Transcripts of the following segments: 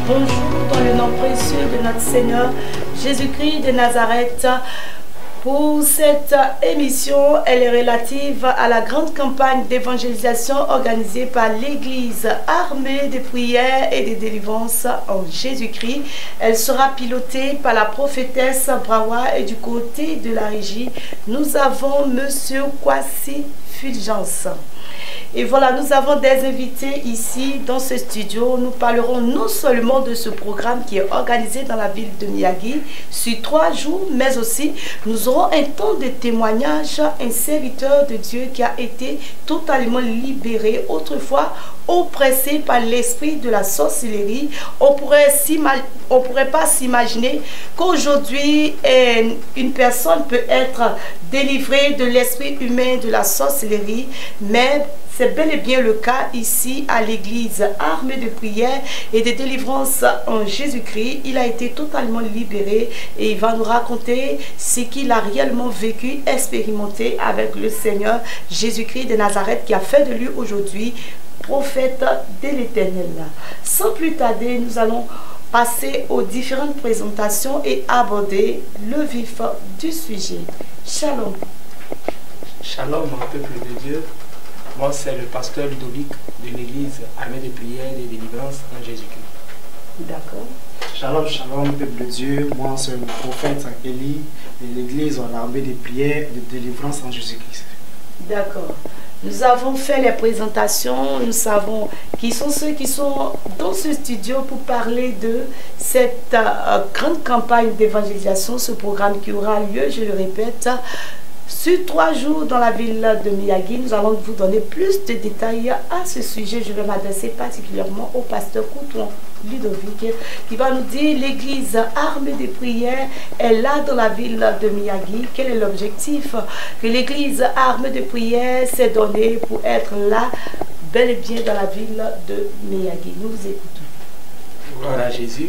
bonjour dans le nom précieux de notre Seigneur Jésus-Christ de Nazareth. Pour cette émission, elle est relative à la grande campagne d'évangélisation organisée par l'Église armée de prières et de délivrance en Jésus-Christ. Elle sera pilotée par la prophétesse Brawa et du côté de la régie, nous avons Monsieur Kwasi Fulgence. Et voilà, nous avons des invités ici dans ce studio. Nous parlerons non seulement de ce programme qui est organisé dans la ville de Miyagi sur 3 jours, mais aussi nous aurons un temps de témoignage, un serviteur de Dieu qui a été totalement libéré autrefois, oppressé par l'esprit de la sorcellerie. On pourrait pas s'imaginer qu'aujourd'hui une personne peut être délivrée de l'esprit humain de la sorcellerie, mais c'est bel et bien le cas ici à l'église armée de prière et de délivrance en Jésus-Christ. Il a été totalement libéré et il va nous raconter ce qu'il a réellement vécu, expérimenté avec le Seigneur Jésus-Christ de Nazareth qui a fait de lui aujourd'hui prophète de l'Éternel. Sans plus tarder, nous allons passer aux différentes présentations et aborder le vif du sujet. Shalom. Shalom, mon peuple de Dieu. Moi, c'est le pasteur Ludovic de l'église armée de prière et de délivrance en Jésus-Christ. D'accord. Shalom, shalom, peuple de Dieu. Moi, c'est le prophète Élie de l'église armée de prière et de délivrance en Jésus-Christ. D'accord. Nous avons fait les présentations, nous savons qui sont ceux qui sont dans ce studio pour parler de cette grande campagne d'évangélisation, ce programme qui aura lieu, je le répète, sur 3 jours dans la ville de Miyagi. Nous allons vous donner plus de détails à ce sujet. Je vais m'adresser particulièrement au pasteur Coutouan Ludovic qui va nous dire l'église armée de prière est là dans la ville de Miyagi. Quel est l'objectif que l'église armée de prière s'est donnée pour être là bel et bien dans la ville de Miyagi? Nous vous écoutons. Gloire à Jésus.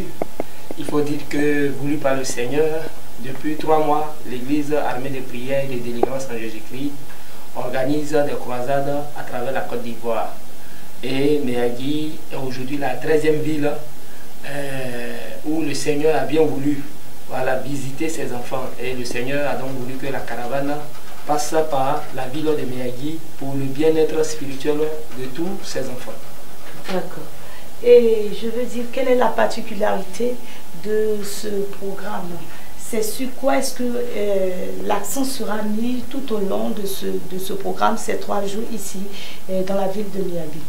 Il faut dire que, voulu par le Seigneur, depuis 3 mois, l'église armée de prière et de délivrance en Jésus-Christ organise des croisades à travers la Côte d'Ivoire. Et Miyagi est aujourd'hui la 13e ville où le Seigneur a bien voulu visiter ses enfants. Et le Seigneur a donc voulu que la caravane passe par la ville de Miyagi pour le bien-être spirituel de tous ses enfants. D'accord. Et je veux dire, quelle est la particularité de ce programme? C'est sur quoi est-ce que l'accent sera mis tout au long de ce programme, ces 3 jours ici, dans la ville de Miyagi?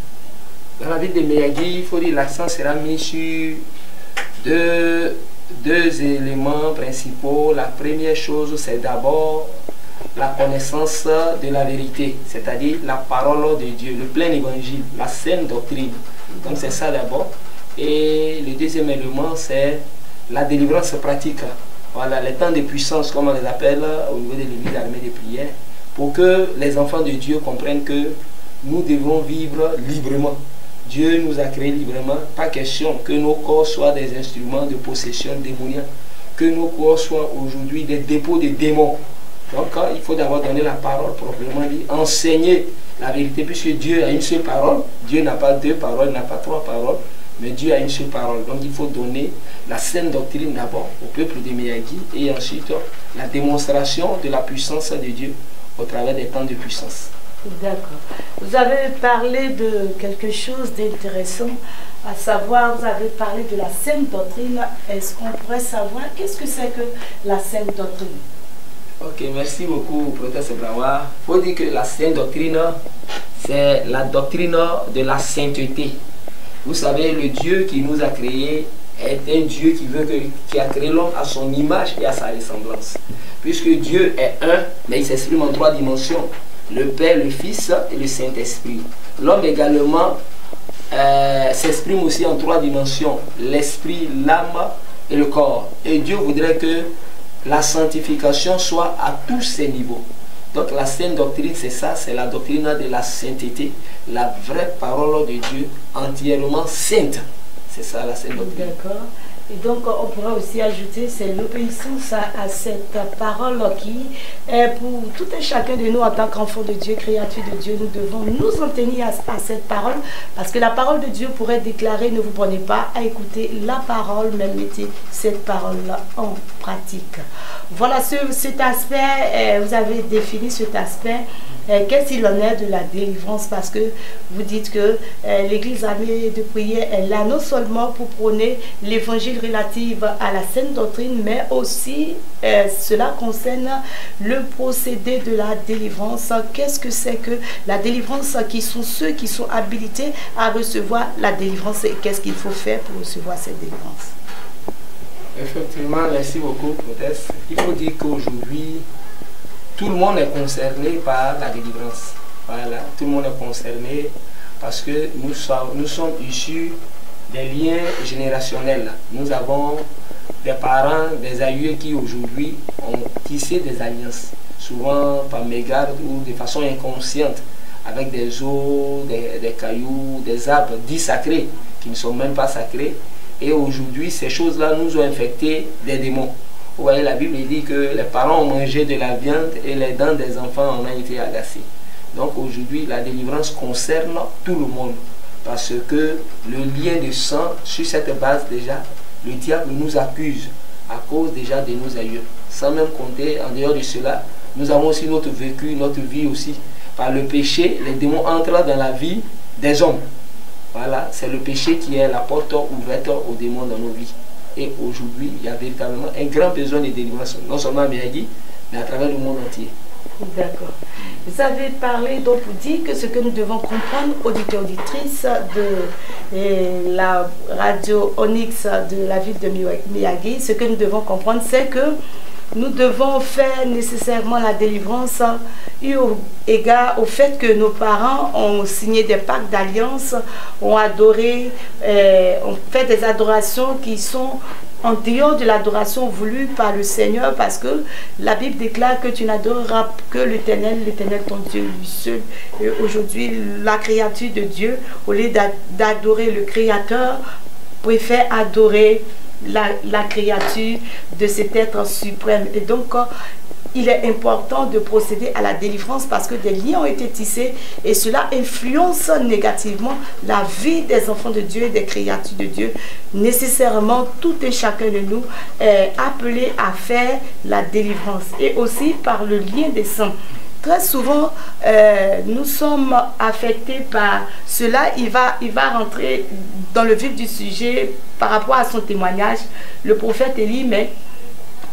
Dans la ville de Miyagi, il faut dire l'accent sera mis sur deux éléments principaux. La première chose, c'est d'abord la connaissance de la vérité, c'est-à-dire la parole de Dieu, le plein évangile, la saine doctrine. Donc c'est ça d'abord. Et le deuxième élément, c'est la délivrance pratique. Voilà, les temps de puissance, comme on les appelle au niveau de l'église armée de prière, pour que les enfants de Dieu comprennent que nous devons vivre librement. Dieu nous a créés librement. Pas question que nos corps soient des instruments de possession démoniaque, que nos corps soient aujourd'hui des dépôts de démons. Donc il faut d'abord donner la parole proprement dit, enseigner la vérité, puisque Dieu a une seule parole. Dieu n'a pas 2 paroles, n'a pas 3 paroles, mais Dieu a une seule parole. Donc il faut donner la saine doctrine d'abord au peuple de Miyagi et ensuite la démonstration de la puissance de Dieu au travers des temps de puissance. D'accord. Vous avez parlé de quelque chose d'intéressant, à savoir, vous avez parlé de la saine doctrine. Est-ce qu'on pourrait savoir qu'est-ce que c'est que la saine doctrine? Ok, merci beaucoup, professeur Brawa. Il faut dire que la saine doctrine, c'est la doctrine de la sainteté. Vous savez, le Dieu qui nous a créés est un Dieu qui a créé l'homme à son image et à sa ressemblance. Puisque Dieu est un, mais il s'exprime en 3 dimensions. Le Père, le Fils et le Saint-Esprit. L'homme également s'exprime aussi en 3 dimensions. L'esprit, l'âme et le corps. Et Dieu voudrait que la sanctification soit à tous ces niveaux. Donc la sainte doctrine, c'est ça, c'est la doctrine de la sainteté, la vraie parole de Dieu entièrement sainte. C'est ça la sainte doctrine. D'accord. Et donc, on pourrait aussi ajouter, c'est l'obéissance à cette parole qui est pour tout et chacun de nous en tant qu'enfants de Dieu, créatures de Dieu. Nous devons nous en tenir à cette parole parce que la parole de Dieu pourrait déclarer, ne vous prenez pas à écouter la parole, mais mettez cette parole-là en pratique. Voilà cet aspect, vous avez défini cet aspect. Qu'est-ce qu'il en est de la délivrance? Parce que vous dites que l'église armée de prière est là non seulement pour prôner l'évangile relatif à la sainte doctrine, mais aussi cela concerne le procédé de la délivrance. Qu'est-ce que c'est que la délivrance? Qui sont ceux qui sont habilités à recevoir la délivrance et qu'est-ce qu'il faut faire pour recevoir cette délivrance? Effectivement, merci beaucoup, Modeste. Il faut dire qu'aujourd'hui, tout le monde est concerné par la délivrance. Voilà, tout le monde est concerné parce que nous sommes issus des liens générationnels. Nous avons des parents, des aïeux qui aujourd'hui ont tissé des alliances, souvent par mégarde ou de façon inconsciente, avec des os, des cailloux, des arbres dits sacrés, qui ne sont même pas sacrés. Et aujourd'hui, ces choses-là nous ont infecté des démons. Vous voyez, la Bible dit que les parents ont mangé de la viande et les dents des enfants en ont été agacées. Donc aujourd'hui, la délivrance concerne tout le monde. Parce que le lien de sang, sur cette base déjà, le diable nous accuse à cause déjà de nos aïeux. Sans même compter, en dehors de cela, nous avons aussi notre vécu, notre vie aussi. Par le péché, les démons entrent dans la vie des hommes. Voilà, c'est le péché qui est la porte ouverte aux démons dans nos vies. Et aujourd'hui, il y a véritablement un grand besoin de délivrance, non seulement à Miyagi, mais à travers le monde entier. D'accord. Vous avez parlé, donc vous dites que ce que nous devons comprendre, auditeurs, auditrices de la radio Onyx de la ville de Miyagi, ce que nous devons comprendre, c'est que nous devons faire nécessairement la délivrance eu égard au fait que nos parents ont signé des pactes d'alliance, ont adoré, ont fait des adorations qui sont en dehors de l'adoration voulue par le Seigneur, parce que la Bible déclare que tu n'adoreras que l'Éternel ton Dieu, lui seul. Et aujourd'hui, la créature de Dieu, au lieu d'adorer le Créateur, préfère adorer la créature de cet être suprême. Et donc, il est important de procéder à la délivrance parce que des liens ont été tissés et cela influence négativement la vie des enfants de Dieu et des créatures de Dieu. Nécessairement, tout et chacun de nous est appelé à faire la délivrance et aussi par le lien des saints. Très souvent, nous sommes affectés par cela. Il va rentrer dans le vif du sujet par rapport à son témoignage, le prophète Élie, mais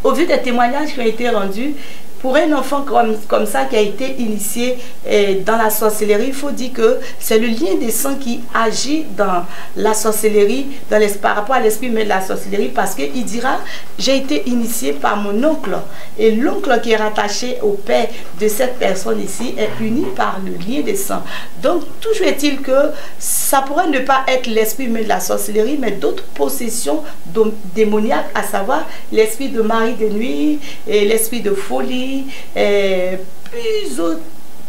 au vu des témoignages qui ont été rendus, pour un enfant comme ça qui a été initié dans la sorcellerie, il faut dire que c'est le lien des sangs qui agit dans la sorcellerie, par rapport à l'esprit même de la sorcellerie, parce qu'il dira, j'ai été initié par mon oncle. Et l'oncle qui est rattaché au père de cette personne ici est uni par le lien des sangs. Donc, toujours est-il que ça pourrait ne pas être l'esprit même de la sorcellerie, mais d'autres possessions démoniaques, à savoir l'esprit de mari de nuit et l'esprit de folie, et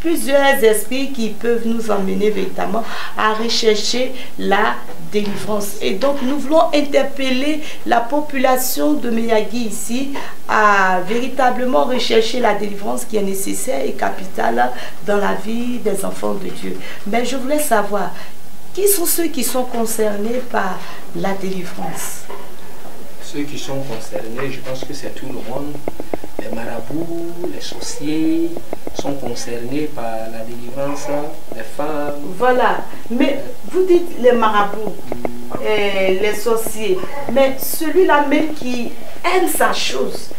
plusieurs esprits qui peuvent nous emmener véritablement à rechercher la délivrance. Et donc nous voulons interpeller la population de Miyagi ici à véritablement rechercher la délivrance qui est nécessaire et capitale dans la vie des enfants de Dieu. Mais je voulais savoir, qui sont ceux qui sont concernés par la délivrance? Ceux qui sont concernés, je pense que c'est tout le monde. Les marabouts, les sorciers sont concernés par la délivrance, les femmes. Voilà, mais vous dites les marabouts, les sorciers, mais celui-là même qui aime sa chose,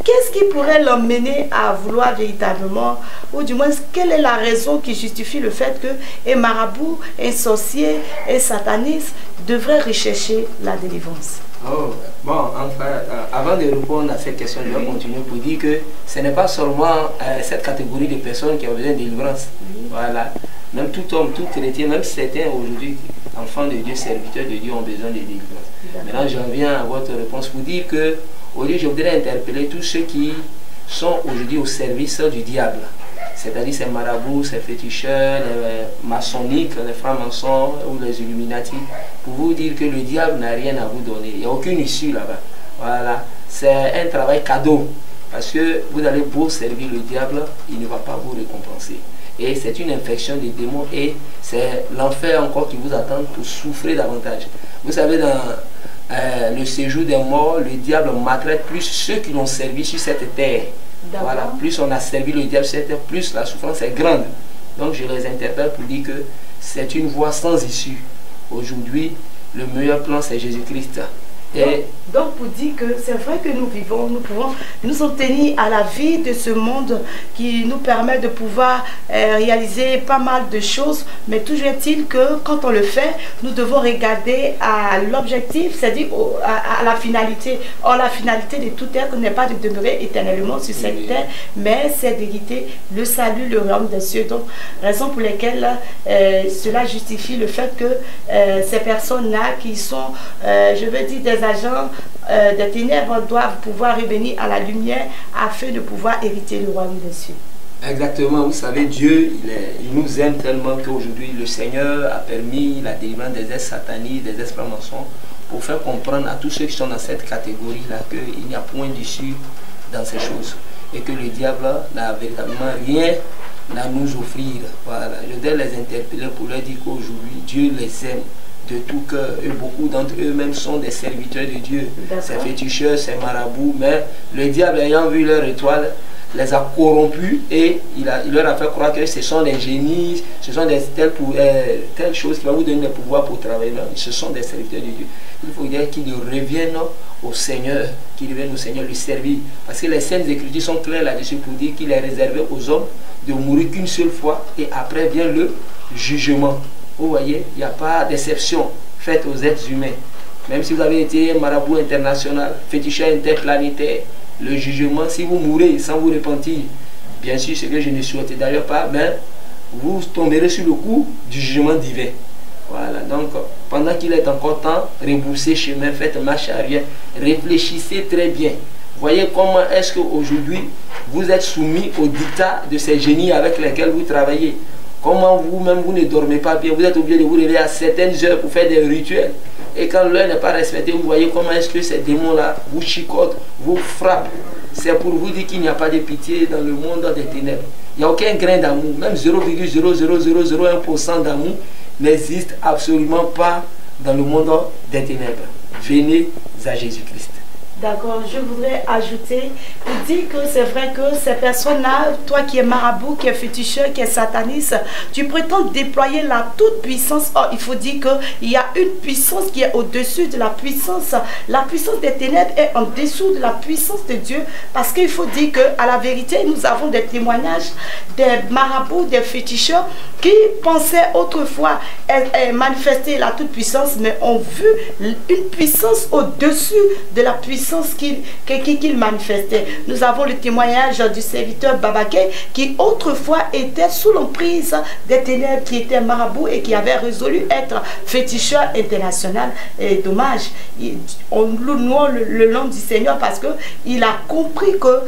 qu'est-ce qui pourrait l'emmener à vouloir véritablement, ou du moins, quelle est la raison qui justifie le fait que un marabout, un sorcier, un sataniste devrait rechercher la délivrance? Oh, bon, enfin, avant de répondre à cette question, je vais continuer pour dire que ce n'est pas seulement cette catégorie de personnes qui ont besoin de délivrance. Voilà. Même tout homme, tout chrétien, même certains aujourd'hui, enfants de Dieu, serviteurs de Dieu, ont besoin de délivrance. Maintenant, j'en viens à votre réponse pour dire que, aujourd'hui, je voudrais interpeller tous ceux qui sont aujourd'hui au service du diable. c'est-à-dire ces marabouts, ces féticheurs, les maçonniques, les francs-maçons ou les Illuminati, pour vous dire que le diable n'a rien à vous donner. Il n'y a aucune issue là-bas. Voilà, c'est un travail cadeau. Parce que vous allez beau servir le diable, il ne va pas vous récompenser. Et c'est une infection des démons et c'est l'enfer encore qui vous attend pour souffrir davantage. Vous savez, dans le séjour des morts, le diable maltraite plus ceux qui l'ont servi sur cette terre. Voilà, plus on a servi le diable sur cette terre, plus la souffrance est grande. Donc je les interpelle pour dire que c'est une voie sans issue. Aujourd'hui, le meilleur plan c'est Jésus-Christ. Donc pour dire que c'est vrai que nous vivons, nous pouvons nous en tenir à la vie de ce monde qui nous permet de pouvoir réaliser pas mal de choses, mais toujours est-il que quand on le fait, nous devons regarder à l'objectif, c'est-à-dire à la finalité. Or la finalité de tout être n'est pas de demeurer éternellement sur cette terre, mais c'est d'hériter le salut, le royaume des cieux. Donc raison pour laquelle cela justifie le fait que ces personnes-là qui sont, je veux dire, des agents des ténèbres doivent pouvoir revenir à la lumière afin de pouvoir hériter le royaume des cieux. Exactement, vous savez, Dieu, il nous aime tellement qu'aujourd'hui le Seigneur a permis la délivrance des esprits sataniques, des esprits maçons, pour faire comprendre à tous ceux qui sont dans cette catégorie-là qu'il n'y a point d'issue dans ces choses et que le diable n'a véritablement rien à nous offrir. Voilà, je dois les interpeller pour leur dire qu'aujourd'hui Dieu les aime de tout cœur, et beaucoup d'entre eux-mêmes sont des serviteurs de Dieu, ces féticheurs, ces marabouts, mais le diable ayant vu leur étoile les a corrompus et il leur a fait croire que ce sont des génies, ce sont des telles choses qui vont vous donner le pouvoir pour travailler. Non, ce sont des serviteurs de Dieu. Il faut dire qu'ils reviennent au Seigneur, qu'ils reviennent au Seigneur, lui servir, parce que les Saintes Écritures sont claires là-dessus pour dire qu'il est réservé aux hommes de mourir qu'une seule fois et après vient le jugement. Vous voyez, il n'y a pas d'exception faite aux êtres humains. Même si vous avez été marabout international, féticheur interplanétaire, le jugement, si vous mourrez sans vous repentir, bien sûr, ce que je ne souhaite d'ailleurs pas, mais vous tomberez sur le coup du jugement divin. Voilà, donc pendant qu'il est encore temps, rebroussez chemin, faites marche arrière, réfléchissez très bien. Voyez comment est-ce qu'aujourd'hui vous êtes soumis au dictat de ces génies avec lesquels vous travaillez. Comment vous-même vous ne dormez pas bien, vous êtes obligé de vous réveiller à certaines heures pour faire des rituels. Et quand l'heure n'est pas respectée, vous voyez comment est-ce que ces démons-là vous chicotent, vous frappent. C'est pour vous dire qu'il n'y a pas de pitié dans le monde des ténèbres. Il n'y a aucun grain d'amour, même 0,00001% d'amour n'existe absolument pas dans le monde des ténèbres. Venez à Jésus-Christ. D'accord, je voudrais ajouter pour dire que c'est vrai que ces personnes-là, toi qui es marabout, qui es féticheur, qui es sataniste, tu prétends déployer la toute puissance. Or, il faut dire qu'il y a une puissance qui est au-dessus de la puissance. La puissance des ténèbres est en dessous de la puissance de Dieu. Parce qu'il faut dire qu'à la vérité, nous avons des témoignages des marabouts, des féticheurs qui pensaient autrefois manifester la toute puissance, mais ont vu une puissance au-dessus de la puissance qu'il manifestait. Nous avons le témoignage du serviteur Babaké qui autrefois était sous l'emprise des ténèbres, qui était marabout et qui avait résolu être féticheur international. Et dommage, on loue le nom du Seigneur parce que il a compris que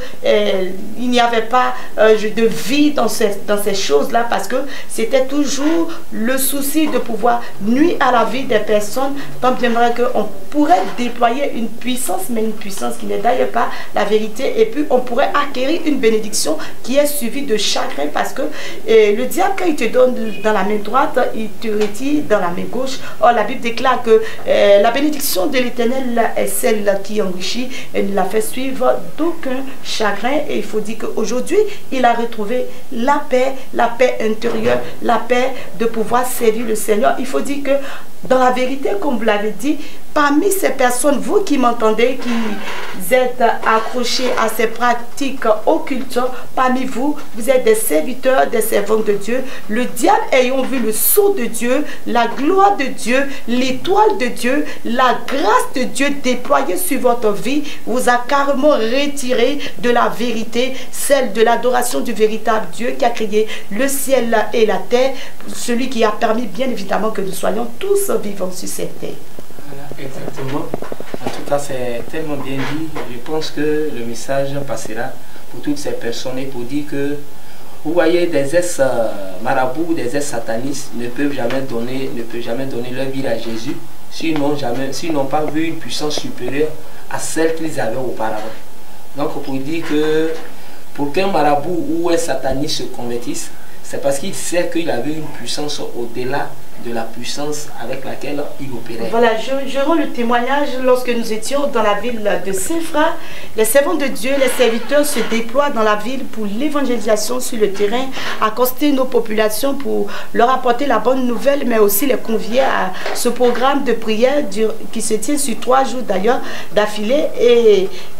il n'y avait pas de vie dans ces choses-là, parce que c'était toujours le souci de pouvoir nuire à la vie des personnes. Tant bien vrai qu'on pourrait déployer une puissance, mais une puissance qui n'est d'ailleurs pas la vérité, et puis on pourrait acquérir une bénédiction qui est suivie de chagrin, parce que le diable, quand il te donne dans la main droite, il te retire dans la main gauche. Or la Bible déclare que la bénédiction de l'Éternel est celle qui enrichit et ne la fait suivre d'aucun chagrin. Et il faut dire qu'aujourd'hui il a retrouvé la paix intérieure, la paix de pouvoir servir le Seigneur. Il faut dire que dans la vérité, comme vous l'avez dit, parmi ces personnes, vous qui m'entendez, qui êtes accrochés à ces pratiques occultes, parmi vous, vous êtes des serviteurs, des servants de Dieu. Le diable ayant vu le sceau de Dieu, la gloire de Dieu, l'étoile de Dieu, la grâce de Dieu déployée sur votre vie, vous a carrément retiré de la vérité, celle de l'adoration du véritable Dieu qui a créé le ciel et la terre, celui qui a permis bien évidemment que nous soyons tous vivants sur cette terre. Voilà, exactement. En tout cas, c'est tellement bien dit. Je pense que le message passera pour toutes ces personnes et pour dire que Vous voyez, des ex-marabouts, des ex-satanistes ne peuvent jamais donner leur vie à Jésus s'ils n'ont pas vu une puissance supérieure à celle qu'ils avaient auparavant. Donc pour dire que pour qu'un marabout ou un sataniste se convertisse, c'est parce qu'il sait qu'il avait une puissance au-delà de la puissance avec laquelle il opérait. Voilà, je rends le témoignage. Lorsque nous étions dans la ville de Saint-Fra, les servants de Dieu, les serviteurs se déploient dans la ville pour l'évangélisation sur le terrain, accoster nos populations pour leur apporter la bonne nouvelle, mais aussi les convier à ce programme de prière qui se tient sur 3 jours d'ailleurs d'affilée.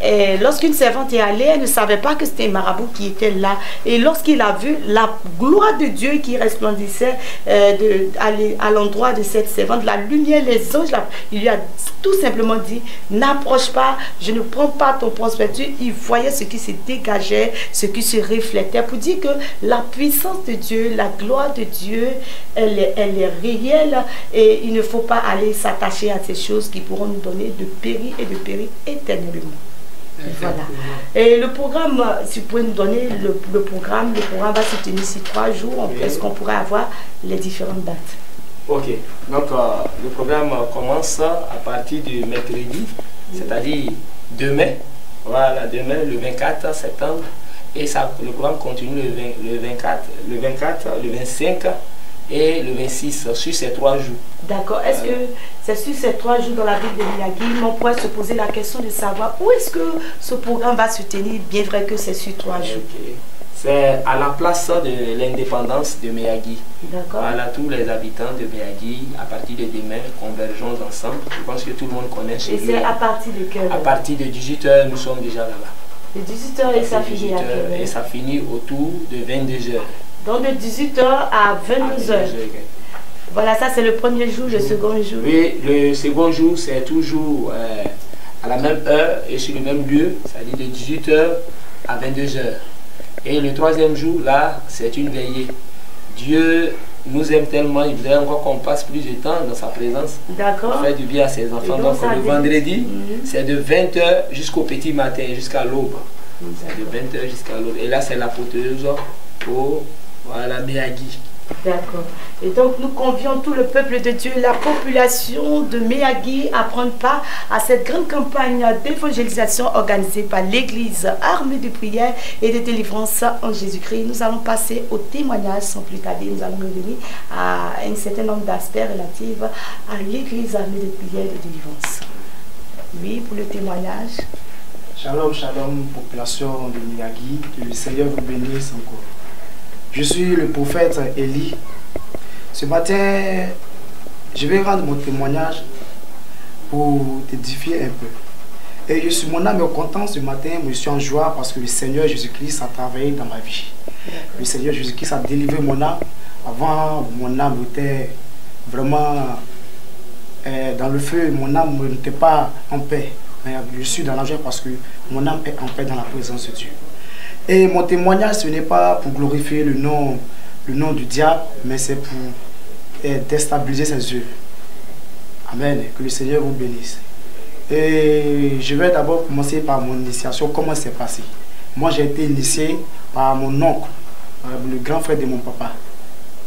Et lorsqu'une servante est allée, elle ne savait pas que c'était un marabout qui était là. Et lorsqu'il a vu la gloire de Dieu qui resplendissait à l'endroit de cette servante, la lumière, les anges, il lui a tout simplement dit, n'approche pas, je ne prends pas ton prospectus. Il voyait ce qui se dégageait, ce qui se reflétait, pour dire que la puissance de Dieu, la gloire de Dieu, elle est réelle, et il ne faut pas aller s'attacher à ces choses qui pourront nous donner de périr et de périr éternellement. Voilà. Et le programme, si vous pouvez nous donner le programme va se tenir sur 3 jours. Est-ce qu'on pourrait avoir les différentes dates? Ok, donc le programme commence à partir du mercredi, c'est-à-dire demain. Voilà, demain, le 24 septembre. Et le programme continue le 24, le 25 et le 26, sur ces 3 jours. D'accord. Est-ce que c'est sur ces 3 jours dans la ville de Miyagi, on pourrait se poser la question de savoir où est-ce que ce programme va se tenir, bien vrai que c'est sur 3 jours? C'est à la place de l'indépendance de Miyagi. D'accord. Voilà, tous les habitants de Miyagi, à partir de demain, convergeons ensemble. Je pense que tout le monde connaît ce lieu. Et c'est à partir de quelle heure? À partir de 18 h, nous sommes déjà là-bas. De 18 h et ça finit à quelle heure? Et ça finit autour de 22 h. Donc de 18 h à 22 h. Voilà, ça c'est le premier jour, le second jour. Oui, le second jour c'est toujours à la même heure et sur le même lieu, c'est-à-dire de 18 h à 22 h. Et le troisième jour, là, c'est une veillée. Dieu nous aime tellement, il voudrait encore qu'on passe plus de temps dans sa présence. D'accord. Pour faire du bien à ses enfants. Donc le vendredi, c'est de 20 h jusqu'au petit matin, jusqu'à l'aube. C'est de 20 h jusqu'à l'aube. Et là, c'est l'apothéose pour la Miyagi. D'accord. Et donc nous convions tout le peuple de Dieu, la population de Miyagi, à prendre part à cette grande campagne d'évangélisation organisée par l'Église armée de prière et de délivrance en Jésus-Christ. Nous allons passer au témoignage sans plus tarder. Nous allons revenir à un certain nombre d'aspects relatifs à l'Église armée de prière et de délivrance. Oui, pour le témoignage. Shalom, shalom, population de Miyagi, que le Seigneur vous bénisse encore. Je suis le prophète Élie. Ce matin, je vais rendre mon témoignage pour t'édifier un peu. Et je suis mon âme content ce matin, je suis en joie parce que le Seigneur Jésus-Christ a travaillé dans ma vie. Le Seigneur Jésus-Christ a délivré mon âme. Avant, mon âme était vraiment dans le feu, mon âme n'était pas en paix. Mais je suis dans la joie parce que mon âme est en paix dans la présence de Dieu. Et mon témoignage, ce n'est pas pour glorifier le nom du diable, mais c'est pour déstabiliser ses œuvres. Amen. Que le Seigneur vous bénisse. Et je vais d'abord commencer par mon initiation. Comment c'est passé? Moi, j'ai été initié par mon oncle, le grand frère de mon papa.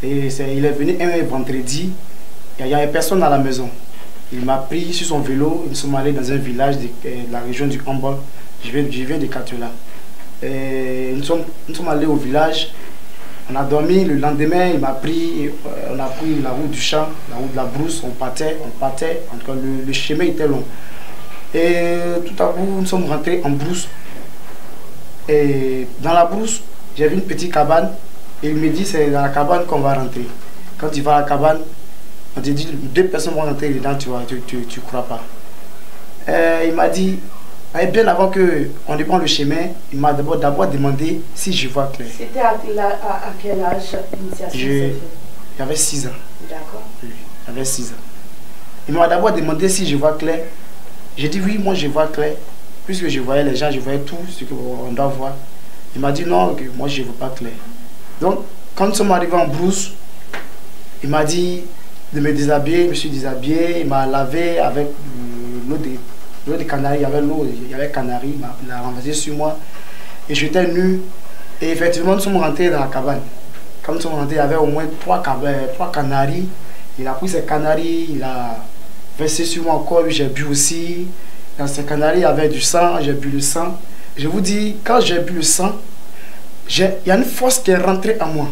Et il est venu un vendredi, il n'y avait personne à la maison. Il m'a pris sur son vélo, nous sommes allés dans un village de la région du Humboldt. Je viens de Katola. Et nous sommes allés au village, on a dormi, le lendemain il m'a pris, on a pris la route du champ, la route de la brousse, on partait, en tout cas le chemin était long. Et tout à coup nous sommes rentrés en brousse, et dans la brousse j'ai vu une petite cabane, et il me dit c'est dans la cabane qu'on va rentrer. Quand tu vas à la cabane, on te dit 2 personnes vont rentrer dedans, tu crois pas. Il m'a dit, et bien avant qu'on ne prenne le chemin, il m'a d'abord demandé si je vois clair. C'était à quel âge l'initiation? J'avais 6 ans. D'accord. Oui, j'avais 6 ans. Il m'a d'abord demandé si je vois clair. J'ai dit oui, moi je vois clair. Puisque je voyais les gens, je voyais tout ce qu'on doit voir. Il m'a dit non, que moi je ne vois pas clair. Donc, quand nous sommes arrivés en brousse, il m'a dit de me déshabiller, je me suis déshabillé, il m'a lavé avec l'eau de canari, il y avait l'eau, il y avait canari, il l'a renversé sur moi. Et j'étais nu, Et effectivement, nous sommes rentrés dans la cabane. Quand nous sommes rentrés, il y avait au moins trois canaris. Il a pris ces canaris, il a versé sur mon corps, j'ai bu aussi. Dans ces canaris, il y avait du sang, j'ai bu le sang. Je vous dis, quand j'ai bu le sang, il y a une force qui est rentrée en moi.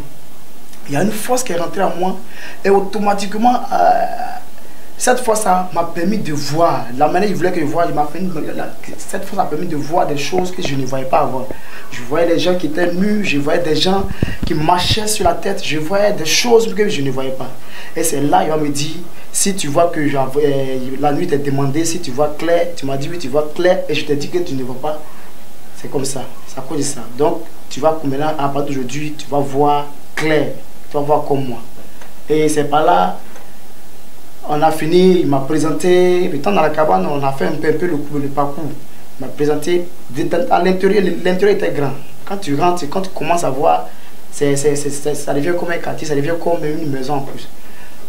Il y a une force qui est rentrée en moi. Et automatiquement, cette force-là m'a permis de voir. La manière qu'il voulait que je voie, cette force a permis de voir des choses que je ne voyais pas avant. Je voyais des gens qui étaient nus, je voyais des gens qui marchaient sur la tête, je voyais des choses que je ne voyais pas. Et c'est là qu'il me dit, si tu vois que la nuit t'est demandé, si tu vois clair, tu m'as dit oui, tu vois clair, et je t'ai dit que tu ne vois pas. C'est comme ça, c'est à cause de ça. Donc, tu vas maintenant, à partir d'aujourd'hui, tu vas voir clair, tu vas voir comme moi. Et c'est par là, on a fini, il m'a présenté, étant dans la cabane, on a fait un peu le parcours. Il m'a présenté, à l'intérieur, l'intérieur était grand. Quand tu rentres, quand tu commences à voir, ça devient comme un quartier, ça devient comme une maison en plus.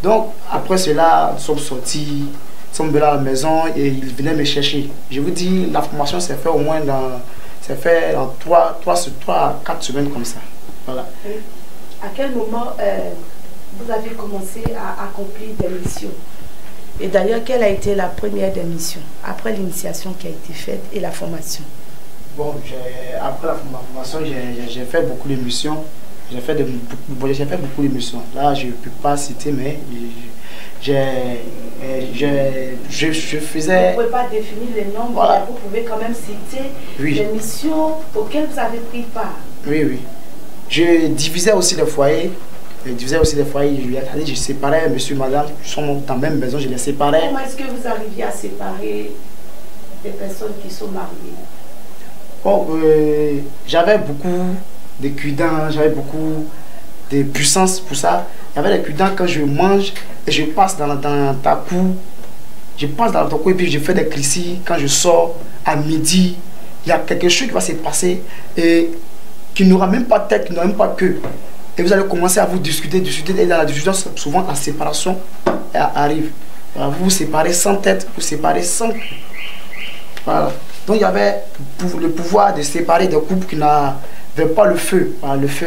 Donc, après cela, nous sommes sortis, nous sommes venus à la maison et il venait me chercher. Je vous dis, la formation s'est faite au moins dans... C'est fait en 3 à 4 semaines comme ça. Voilà. Et à quel moment vous avez commencé à accomplir des missions? Et d'ailleurs, quelle a été la première des missions après l'initiation qui a été faite et la formation? Bon, après ma formation, j'ai fait beaucoup de missions. J'ai fait beaucoup de missions. Là, je ne peux pas citer, mais je faisais... Vous ne pouvez pas définir les nombres, voilà. Mais vous pouvez quand même citer les missions auxquelles vous avez pris part. Oui, oui. Je divisais aussi les foyers. Je séparais monsieur, madame, ils sont dans la même maison, je les séparais. Comment est-ce que vous arriviez à séparer des personnes qui sont mariées? Bon, j'avais beaucoup de cuidants, j'avais beaucoup de puissance pour ça. Il y avait des cuidants quand je mange et je passe dans ta cour. Je passe dans ton coin et puis je fais des crissis. Quand je sors à midi, il y a quelque chose qui va se passer et qui n'aura même pas de tête, qui n'aura même pas de queue. Et vous allez commencer à vous discuter. Et dans la discussion, souvent la séparation arrive. Voilà, vous vous séparez sans tête, vous séparez sans... Voilà. Donc il y avait le pouvoir de séparer des couples qui n'avaient pas le feu,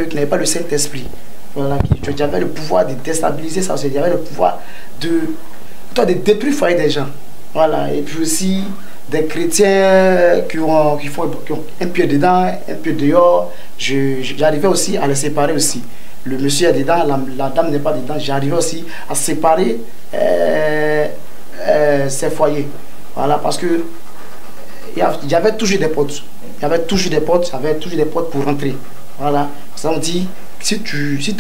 qui n'avaient pas le Saint-Esprit. Voilà, tu avais le pouvoir de déstabiliser ça, il y avait le pouvoir de détruire le foyer des gens. Voilà, et puis aussi des chrétiens qui ont un pied dedans, un pied dehors. J'arrivais aussi à les séparer aussi. Le monsieur est dedans, la dame n'est pas dedans. J'arrivais aussi à séparer ces foyers. Voilà, parce que il y avait toujours des portes. Il y avait toujours des portes pour rentrer. Voilà, ça on dit, si tu es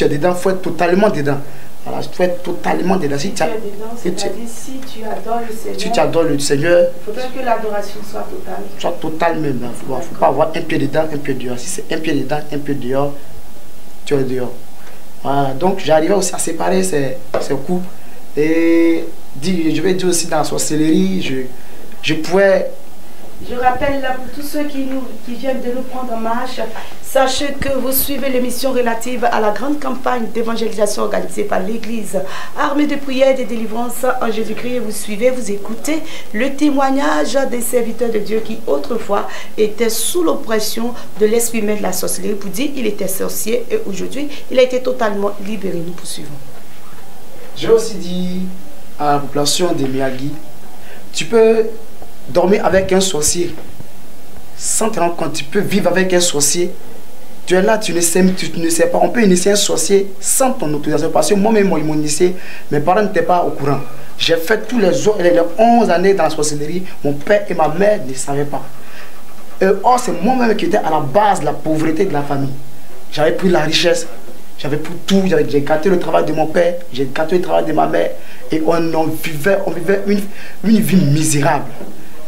dedans, il faut être totalement dedans. Voilà, il faut être totalement dedans. Si tu adores le Seigneur, si tu adores le Seigneur, il faudrait que l'adoration soit totale. Soit totale même. Il ne faut pas avoir un pied dedans, un pied dehors. Si c'est un pied dedans, un pied dehors, tu es dehors. Voilà, donc j'arrivais aussi à séparer ces couples. Et je vais dire aussi dans la sorcellerie, je pouvais... Je rappelle là pour tous ceux qui viennent de nous prendre en marche, sachez que vous suivez l'émission relative à la grande campagne d'évangélisation organisée par l'Église Armée de prière et de délivrance en Jésus-Christ. Et vous suivez, vous écoutez le témoignage des serviteurs de Dieu qui autrefois étaient sous l'oppression de l'esprit humain de la sorcellerie. Pour dire il était sorcier et aujourd'hui il a été totalement libéré. Nous poursuivons. J'ai aussi dit à la population de Miyagi, tu peux dormir avec un sorcier sans te rendre compte, tu peux vivre avec un sorcier. Tu es là, tu ne sais pas. On peut initier un sorcier sans ton autorisation. Parce que moi-même, ils m'ont initié, mes parents n'étaient pas au courant. J'ai fait tous les 11 années dans la sorcellerie. Mon père et ma mère ne savaient pas. Or, c'est moi-même qui étais à la base de la pauvreté de la famille. J'avais pris la richesse, j'avais pris tout. J'ai gâté le travail de mon père, j'ai gâté le travail de ma mère. Et on vivait une vie misérable.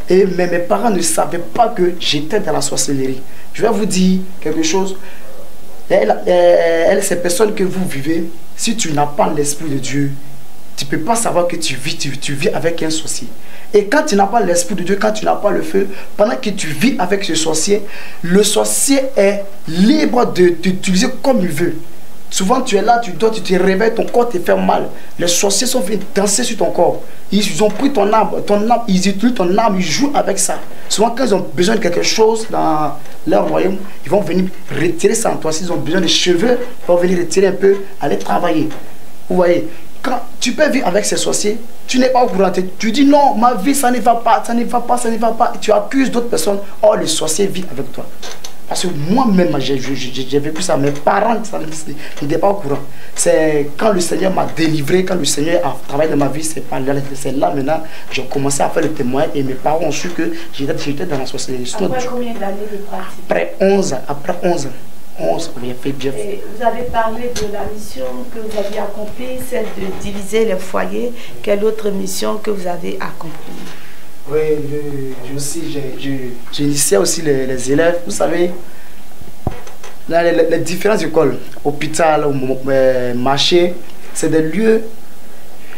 Mais mes parents ne savaient pas que j'étais dans la sorcellerie. Je vais vous dire quelque chose. Ces personnes que vous vivez, si tu n'as pas l'Esprit de Dieu, tu ne peux pas savoir que tu vis avec un sorcier. Et quand tu n'as pas l'Esprit de Dieu, quand tu n'as pas le feu, pendant que tu vis avec ce sorcier, le sorcier est libre de t'utiliser comme il veut. Souvent, tu es là, tu dors, tu te réveilles, ton corps te fait mal. Les sorciers sont venus danser sur ton corps. Ils ont pris ton âme, ils utilisent ton âme, ils jouent avec ça. Souvent, quand ils ont besoin de quelque chose dans leur royaume, ils vont venir retirer ça en toi. S'ils ont besoin de cheveux, ils vont venir retirer un peu, aller travailler. Vous voyez, quand tu peux vivre avec ces sorciers, tu n'es pas au courant. Tu dis non, ma vie, ça ne va pas, ça ne va pas, ça ne va pas. Et tu accuses d'autres personnes. Oh, le sorcier vit avec toi. Parce que moi-même, j'ai vécu ça. Mes parents n'étaient pas au courant. C'est quand le Seigneur m'a délivré, quand le Seigneur a travaillé dans ma vie, c'est là maintenant, j'ai commencé à faire le témoignage et mes parents ont su que j'étais dans la sorcellerie. Après combien d'années de pratique? Après 11 ans. 11, bien fait, bien fait. Et vous avez parlé de la mission que vous aviez accomplie, celle de diviser les foyers. Quelle autre mission que vous avez accomplie? Oui, j'ai initié aussi les élèves. Vous savez, dans les différentes écoles, hôpital, marché, c'est des lieux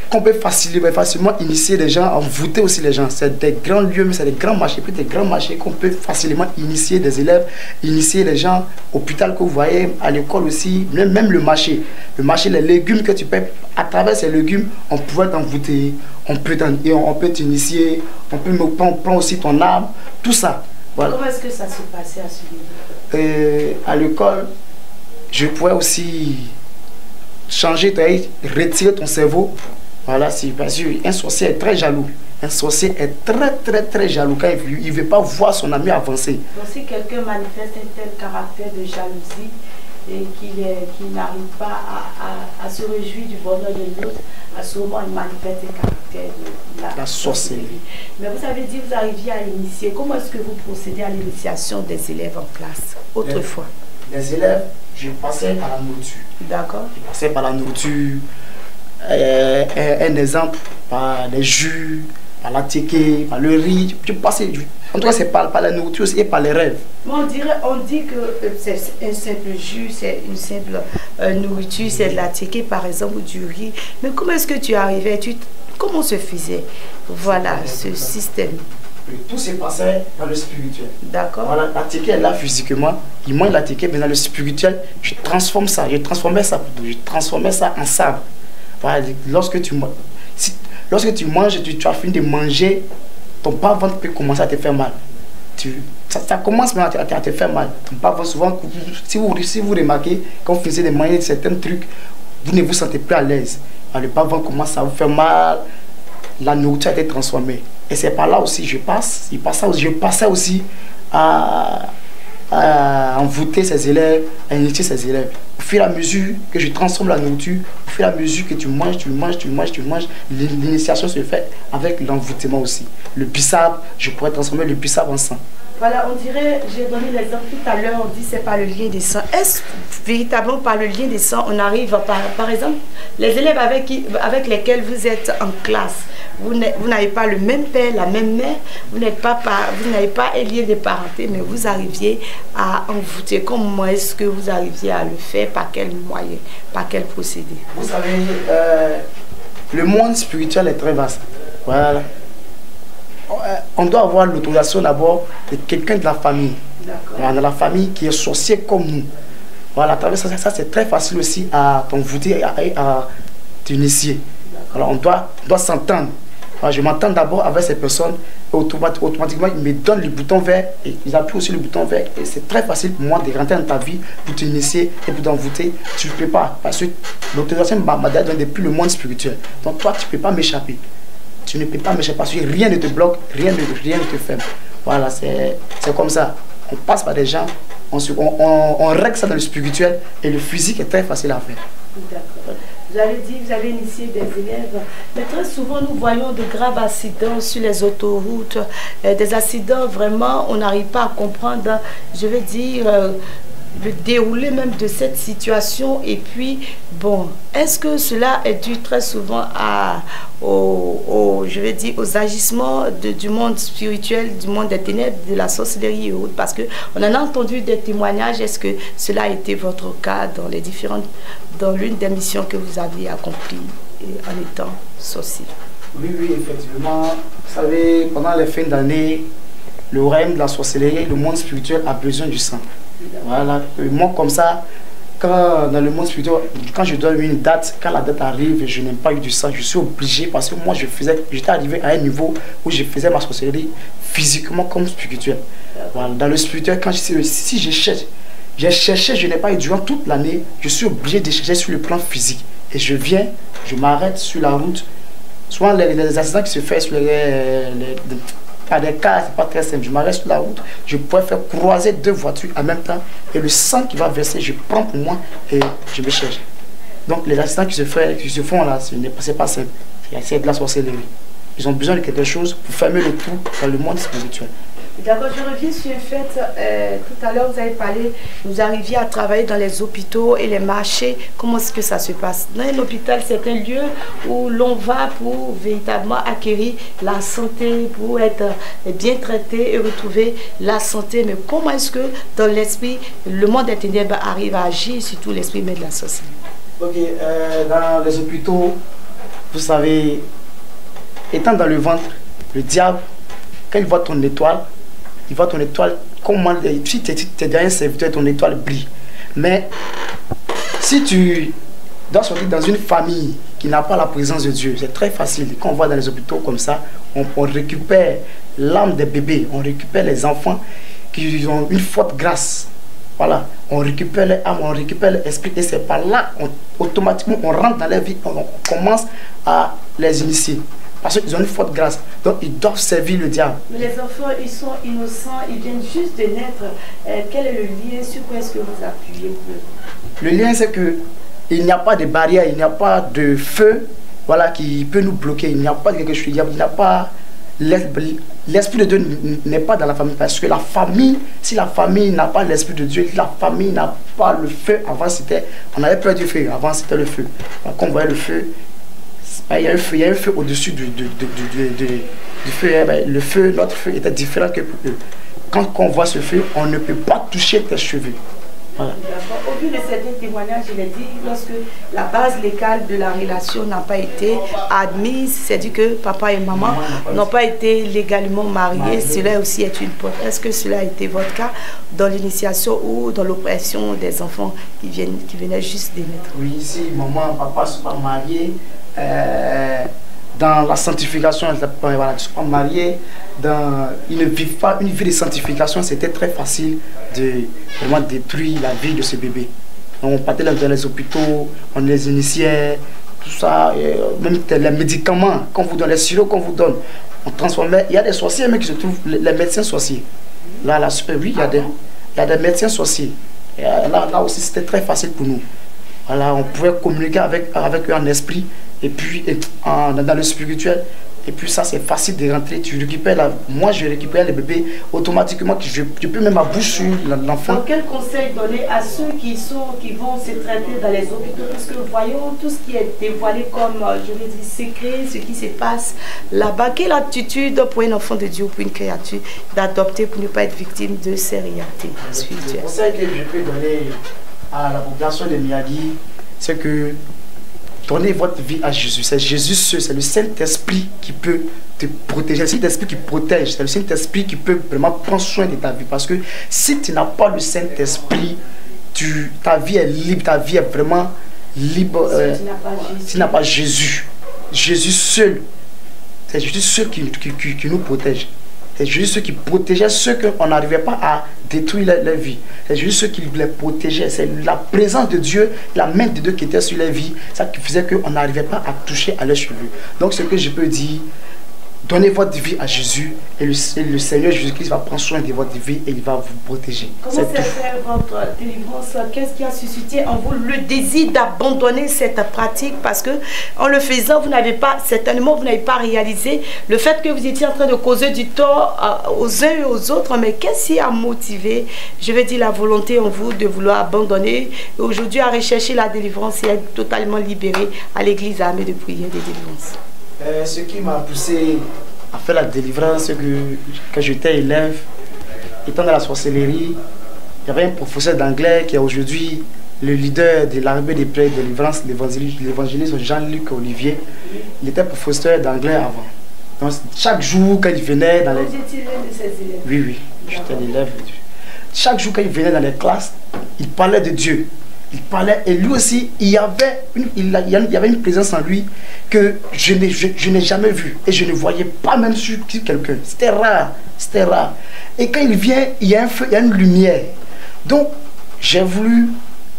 qu'on peut facilement initier les gens, envoûter aussi les gens. C'est des grands lieux, mais c'est des grands marchés, puis des grands marchés qu'on peut facilement initier des élèves, initier les gens. Hôpital que vous voyez, à l'école aussi, même le marché, les légumes que tu peux, à travers ces légumes, on peut t'envoûter, on peut t'initier, on prend aussi ton âme, tout ça. Voilà. Comment est-ce que ça se passait à ce niveau? À l'école, je pourrais aussi changer, retirer ton cerveau. Voilà, parce qu'un sorcier est très jaloux. Un sorcier est très jaloux quand il ne veut pas voir son ami avancer. Donc si quelqu'un manifeste un tel caractère de jalousie et qu'il n'arrive pas à se réjouir du bonheur de l'autre, à ce moment il manifeste un caractère de la sorcellerie. Mais vous avez dit que vous arriviez à initier. Comment est-ce que vous procédez à l'initiation des élèves en classe autrefois? Les élèves, je passais par la nourriture. D'accord. Je passais par la nourriture. Un exemple, par les jus, par la ticket, par le riz. En tout cas, c'est par la nourriture aussi et par les rêves. On dit que c'est un simple jus, c'est une simple nourriture, c'est de la ticket par exemple ou du riz. Mais comment est-ce que tu arrivais, comment se faisait, voilà, ce système? Tout se passait dans le spirituel. D'accord. Voilà, la ticket est là physiquement. Il mange la ticket, mais dans le spirituel, je transformais ça en sable. Voilà, lorsque tu manges, tu as fini de manger, ton bas-ventre peut commencer à te faire mal. Ça commence à te faire mal. Ton bas-ventre, souvent, si vous remarquez, quand vous finissez de manger certains trucs, vous ne vous sentez plus à l'aise. Le bas-ventre commence à vous faire mal, la nourriture a été transformée. Et c'est par là aussi je passais aussi à envoûter ses élèves, à initier ses élèves. Au fur et à mesure que je transforme la nourriture, au fur et à mesure que tu manges, l'initiation se fait avec l'envoûtement aussi. Le bissap, je pourrais transformer le bissap en sang. Voilà, on dirait, j'ai donné l'exemple tout à l'heure, on dit c'est par le lien des sangs. Est-ce véritablement par le lien des sangs, on arrive par exemple, les élèves avec lesquels vous êtes en classe, vous n'avez pas le même père, la même mère, vous n'avez pas un lien de parenté, mais vous arriviez à envoûter. Comment est-ce que vous arriviez à le faire? Par quel moyen? Par quel procédé? Vous savez, le monde spirituel est très vaste. Voilà. On doit avoir l'autorisation d'abord de quelqu'un de la famille. Dans la famille qui est sorcier comme nous. Voilà, à travers ça c'est très facile aussi à t'envoûter et à t'initier. Alors on doit s'entendre. Je m'entends d'abord avec ces personnes et automatiquement ils me donnent le bouton vert et ils appuient aussi le bouton vert et c'est très facile pour moi de rentrer dans ta vie pour t'initier et pour t'envoûter. Tu ne peux pas parce que l'autorisation m'a donné depuis le monde spirituel. Donc toi tu ne peux pas m'échapper. Tu ne peux pas m'échapper parce que rien ne te bloque, rien ne te ferme. Voilà, c'est comme ça. On passe par des gens, on règle ça dans le spirituel et le physique est très facile à faire. D'accord. Vous avez dit que vous avez initié des élèves, mais très souvent nous voyons de graves accidents sur les autoroutes, des accidents vraiment, on n'arrive pas à comprendre, je veux dire, le déroulé même de cette situation. Et puis, bon, est-ce que cela est dû très souvent je vais dire, aux agissements du monde spirituel, du monde des ténèbres, de la sorcellerie et autres? Parce qu'on en a entendu des témoignages. Est-ce que cela a été votre cas dans l'une des missions que vous aviez accomplies en étant sorcier? Oui, effectivement. Vous savez, pendant les fins d'année, le royaume de la sorcellerie, le monde spirituel a besoin du sang. Voilà, moi comme ça, quand dans le monde spirituel, quand je donne une date, quand la date arrive et je n'ai pas eu du sang, je suis obligé parce que moi j'étais arrivé à un niveau où je faisais ma sorcellerie physiquement comme spirituel. Voilà. Dans le spirituel, si je cherche, j'ai cherché, je n'ai pas eu durant toute l'année, je suis obligé de chercher sur le plan physique. Et je viens, je m'arrête sur la route. Souvent les accidents qui se font sur par des cas, c'est pas très simple. Je m'arrête sur la route, je pourrais faire croiser 2 voitures en même temps et le sang qui va verser, je prends pour moi et je me cherche. Donc les accidents qui se font là, c'est pas simple. C'est de la sorcellerie. Ils ont besoin de quelque chose pour fermer le trou dans le monde spirituel. D'accord, je reviens sur le fait, tout à l'heure vous avez parlé, vous arriviez à travailler dans les hôpitaux et les marchés. Comment est-ce que ça se passe? Dans un hôpital, c'est un lieu où l'on va pour véritablement acquérir la santé, pour être bien traité et retrouver la santé. Mais comment est-ce que dans l'esprit, le monde des ténèbres arrive à agir sur tout l'esprit mais de la société? Ok, dans les hôpitaux, vous savez, étant dans le ventre, le diable, quand il voit ton étoile, il voit ton étoile, comment, si tu es derrière un serviteur, ton étoile brille. Mais si tu dois sortir dans une famille qui n'a pas la présence de Dieu, c'est très facile. Quand on va dans les hôpitaux comme ça, on récupère l'âme des bébés, on récupère les enfants qui ont une forte grâce. Voilà, on récupère les âmes, on récupère l'esprit et c'est par là, automatiquement, on rentre dans leur vie, on commence à les initier. Parce qu'ils ont une forte grâce. Donc, ils doivent servir le diable. Mais les enfants, ils sont innocents, ils viennent juste de naître. Quel est le lien? Sur quoi est-ce que vous appuyez pour... Le lien, c'est que il n'y a pas de barrière, il n'y a pas de feu, voilà, qui peut nous bloquer. Il n'y a pas de quelque chose, il n'y a pas... L'esprit de Dieu n'est pas dans la famille. Parce que la famille, si la famille n'a pas l'esprit de Dieu, la famille n'a pas le feu, avant c'était... On avait peur du feu, avant c'était le feu. Donc, quand on voyait le feu, il y a un feu au-dessus du feu. Le feu, notre feu était différent que pour eux. Quand on voit ce feu, on ne peut pas toucher tes cheveux. Voilà. Au vu de certains témoignages, je l'ai dit, lorsque la base légale de la relation n'a pas été admise, c'est-à-dire que papa et maman n'ont pas été légalement mariés, cela aussi est une porte. Est-ce que cela a été votre cas dans l'initiation ou dans l'oppression des enfants qui venaient juste de naître? Oui, ici, maman et papa ne sont pas mariés. Dans la sanctification, voilà, ils ne sont pas mariés, ils ne vivent pas une vie de sanctification, c'était très facile de vraiment détruire la vie de ce bébé. Donc, on partait dans les hôpitaux, on les initiait, tout ça, même les médicaments qu'on vous donne, les sirops qu'on vous donne, on transformait. Il y a des sorciers mais qui se trouvent, les médecins sorciers. Là, oui, il y a des médecins sorciers. Et là aussi, c'était très facile pour nous. Voilà, on pouvait communiquer avec eux en esprit. Et puis dans le spirituel, et puis ça c'est facile de rentrer, tu récupères moi je récupère les bébés automatiquement, je peux même ma bouche sur l'enfant. Quel conseil donner à ceux qui vont se traiter dans les hôpitaux, parce que voyons tout ce qui est dévoilé comme, je vais dire, secret, ce qui se passe là-bas. Quelle attitude pour un enfant de Dieu, pour une créature, d'adopter pour ne pas être victime de ces réalités spirituelles? Le conseil que je peux donner à la population de Miyagi, c'est que donnez votre vie à Jésus. C'est Jésus seul, c'est le Saint-Esprit qui peut te protéger. C'est le Saint-Esprit qui protège. C'est le Saint-Esprit qui peut vraiment prendre soin de ta vie. Parce que si tu n'as pas le Saint-Esprit, ta vie est libre, ta vie est vraiment libre. Si tu n'as pas Jésus, Jésus seul, c'est Jésus seul qui nous protège. C'est juste ceux qui protégeaient ceux qu'on n'arrivait pas à détruire leur vie. C'est juste ceux qui les protégeaient. C'est la présence de Dieu, la main de Dieu qui était sur leur vie, ça qui faisait qu'on n'arrivait pas à toucher à leurs cheveux. Donc ce que je peux dire, donnez votre vie à Jésus et le Seigneur Jésus-Christ va prendre soin de votre vie et il va vous protéger. Comment s'est fait votre délivrance? Qu'est-ce qui a suscité en vous le désir d'abandonner cette pratique? Parce que en le faisant, vous n'avez pas, certainement, vous n'avez pas réalisé le fait que vous étiez en train de causer du tort aux uns et aux autres. Mais qu'est-ce qui a motivé, je vais dire, la volonté en vous de vouloir abandonner et aujourd'hui à rechercher la délivrance et être totalement libéré à l'église armée de prière de délivrance? Ce qui m'a poussé à faire la délivrance, c'est que quand j'étais élève, étant dans la sorcellerie, il y avait un professeur d'anglais qui est aujourd'hui le leader de l'armée des prières de délivrance, l'évangéliste Jean-Luc Olivier. Il était professeur d'anglais avant. Donc chaque jour quand il venait dans les... Vous étiez l'un de ses élèves? Oui, j'étais l'élève. Chaque jour quand il venait dans les classes, il parlait de Dieu. il parlait, et lui aussi, il y avait une présence en lui que je n'ai jamais vue. Et je ne voyais pas même sur quelqu'un. C'était rare, c'était rare. Et quand il vient, il y a un feu, il y a une lumière. Donc, j'ai voulu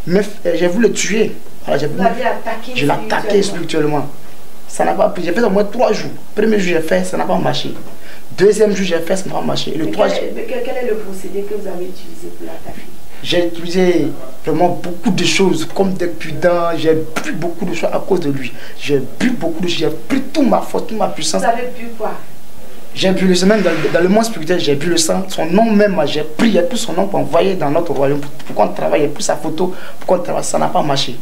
le tuer. Voilà, je l'ai attaqué spirituellement. Ça n'a pas pris. J'ai fait au moins 3 jours. Premier jour, j'ai fait, ça n'a pas marché. Deuxième jour, j'ai fait, ça n'a pas marché. Et le troisième. Quel est le procédé que vous avez utilisé pour l'attaquer? J'ai utilisé vraiment beaucoup de choses, comme des puissants. J'ai bu beaucoup de choses à cause de lui. J'ai bu beaucoup de choses. J'ai pris toute ma force, toute ma puissance. Vous avez bu quoi? J'ai bu le sang, même dans le monde spirituel, j'ai bu le sang. Son nom même, j'ai pris, il y a tout son nom pour envoyer dans notre royaume. Pour qu'on travaille, il y a plus sa photo, pour qu'on travaille, ça n'a pas marché.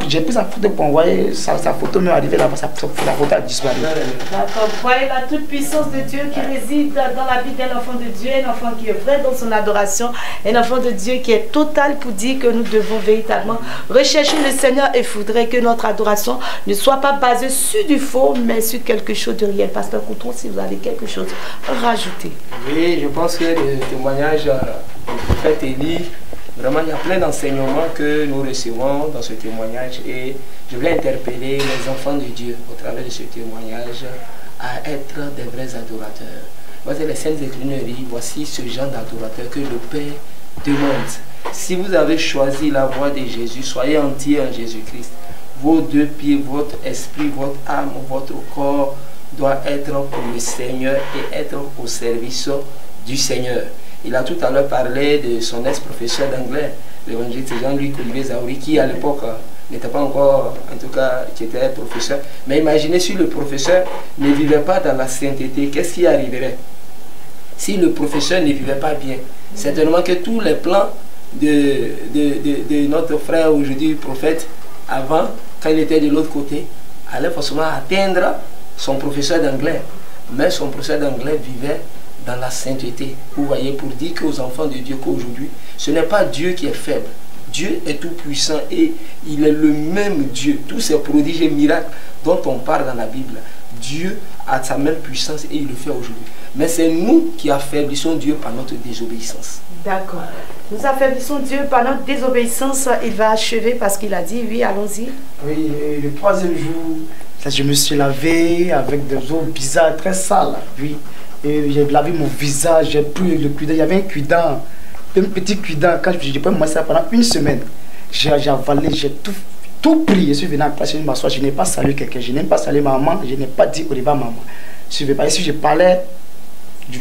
J'ai pris sa photo pour envoyer, sa photo m'est arrivée là-bas, la photo a disparu. D'accord, vous voyez la toute puissance de Dieu qui réside dans la vie d'un enfant de Dieu, un enfant qui est vrai dans son adoration, un enfant de Dieu qui est total pour dire que nous devons véritablement rechercher le Seigneur et il faudrait que notre adoration ne soit pas basée sur du faux, mais sur quelque chose de réel. Pasteur Coutron, si vous avez quelque chose à rajouter. Oui, je pense que le témoignage du prophète Élie, vraiment, il y a plein d'enseignements que nous recevons dans ce témoignage et je voulais interpeller les enfants de Dieu au travers de ce témoignage à être des vrais adorateurs. Voici les Saintes Écritures, voici ce genre d'adorateur que le Père demande. Si vous avez choisi la voie de Jésus, soyez entiers en Jésus-Christ. Vos 2 pieds, votre esprit, votre âme, votre corps doit être pour le Seigneur et être au service du Seigneur. Il a tout à l'heure parlé de son ex-professeur d'anglais, l'évangéliste Jean-Luc Olivier Zaouri, qui à l'époque n'était pas encore, en tout cas, qui était professeur. Mais imaginez si le professeur ne vivait pas dans la sainteté, qu'est-ce qui arriverait? Si le professeur ne vivait pas bien, certainement que tous les plans de notre frère aujourd'hui, prophète, avant, quand il était de l'autre côté, allaient forcément atteindre son professeur d'anglais. Mais son professeur d'anglais vivait dans la sainteté. Vous voyez, pour dire qu'aux enfants de Dieu qu'aujourd'hui, ce n'est pas Dieu qui est faible. Dieu est tout puissant et il est le même Dieu. Tous ces prodiges et miracles dont on parle dans la Bible, Dieu a sa même puissance et il le fait aujourd'hui. Mais c'est nous qui affaiblissons Dieu par notre désobéissance. D'accord. Nous affaiblissons Dieu par notre désobéissance. Il va achever parce qu'il a dit, oui, allons-y. Oui, et le 3e jour, je me suis lavé avec des eaux bizarres, très sales. Oui. Et j'ai lavé mon visage, j'ai pris le cuidant. Il y avait un cuidant, un petit cuidant. Quand je peux me ça pendant 1 semaine, j'ai avalé, j'ai tout pris. Je suis venu en classe, je m'assois, je n'ai pas salué quelqu'un, je n'ai pas salué maman, je n'ai pas dit au revoir maman. Si je parlais,